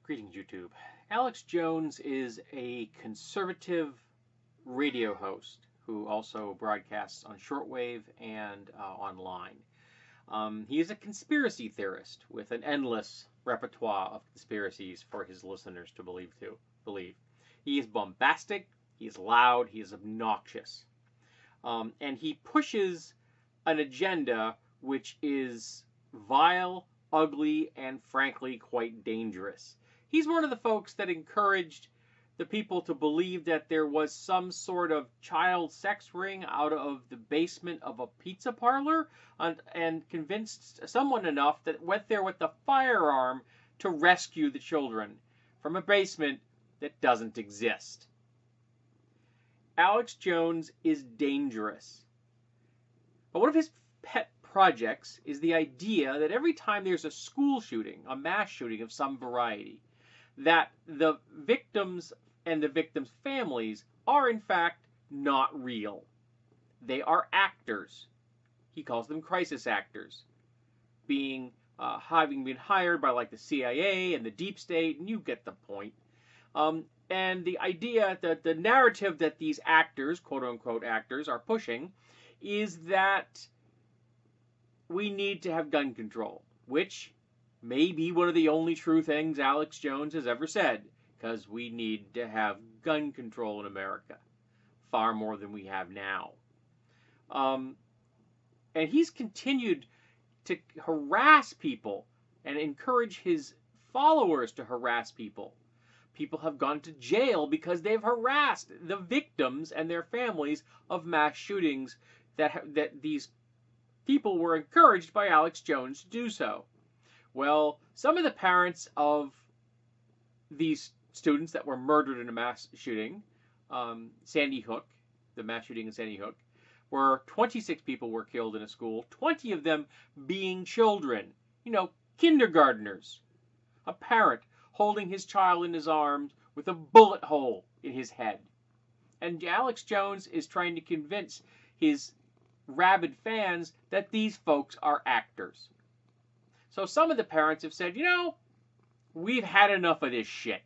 Greetings, YouTube. Alex Jones is a conservative radio host who also broadcasts on shortwave and online. He is a conspiracy theorist with an endless repertoire of conspiracies for his listeners to believe. He is bombastic, he is loud, he is obnoxious. And he pushes an agenda which is vile, ugly, and frankly quite dangerous. He's one of the folks that encouraged the people to believe that there was some sort of child sex ring out of the basement of a pizza parlor and convinced someone enough that went there with the firearm to rescue the children from a basement that doesn't exist. Alex Jones is dangerous. But one of his pet projects is the idea that every time there's a school shooting, a mass shooting of some variety, that the victims and the victims' families are in fact not real. They are actors. He calls them crisis actors, having been hired by like the CIA and the deep state, and you get the point. And the idea that the narrative that these actors, quote unquote actors, are pushing is that we need to have gun control, which may be one of the only true things Alex Jones has ever said, because we need to have gun control in America, far more than we have now. And he's continued to harass people and encourage his followers to harass people. People have gone to jail because they've harassed the victims and their families of mass shootings that these people were encouraged by Alex Jones to do so. Well, some of the parents of these students that were murdered in a mass shooting, Sandy Hook, the mass shooting in Sandy Hook, where 26 people were killed in a school, 20 of them being children, kindergartners. A parent holding his child in his arms with a bullet hole in his head. And Alex Jones is trying to convince his rabid fans that these folks are actors. So some of the parents have said, we've had enough of this shit.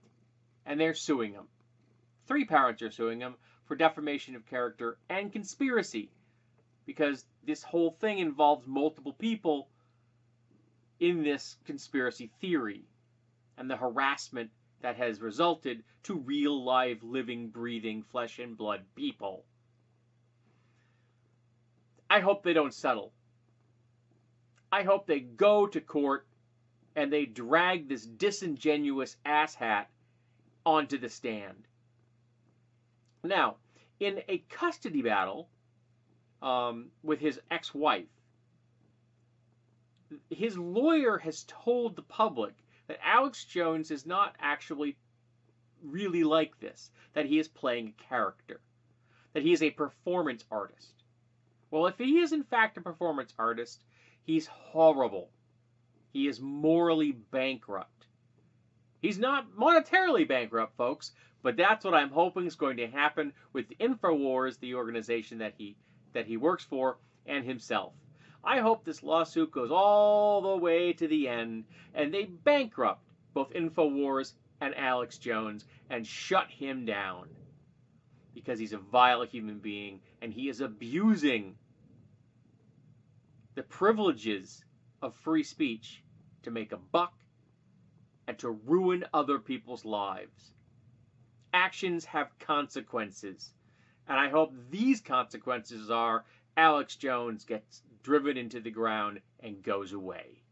And they're suing him. 3 parents are suing him for defamation of character and conspiracy, because this whole thing involves multiple people in this conspiracy theory and the harassment that has resulted to real, live, living, breathing, flesh and blood people. I hope they don't settle. I hope they go to court and they drag this disingenuous asshat onto the stand. Now, in a custody battle with his ex-wife, his lawyer has told the public that Alex Jones is not actually really like this, that he is playing a character, that he is a performance artist. Well, if he is in fact a performance artist, he's horrible. He is morally bankrupt. He's not monetarily bankrupt, folks, but that's what I'm hoping is going to happen with InfoWars, the organization that he works for, and himself. I hope this lawsuit goes all the way to the end, and they bankrupt both InfoWars and Alex Jones and shut him down, because he's a vile human being, and he is abusing the privileges of free speech to make a buck and to ruin other people's lives. Actions have consequences, and I hope these consequences are Alex Jones gets driven into the ground and goes away.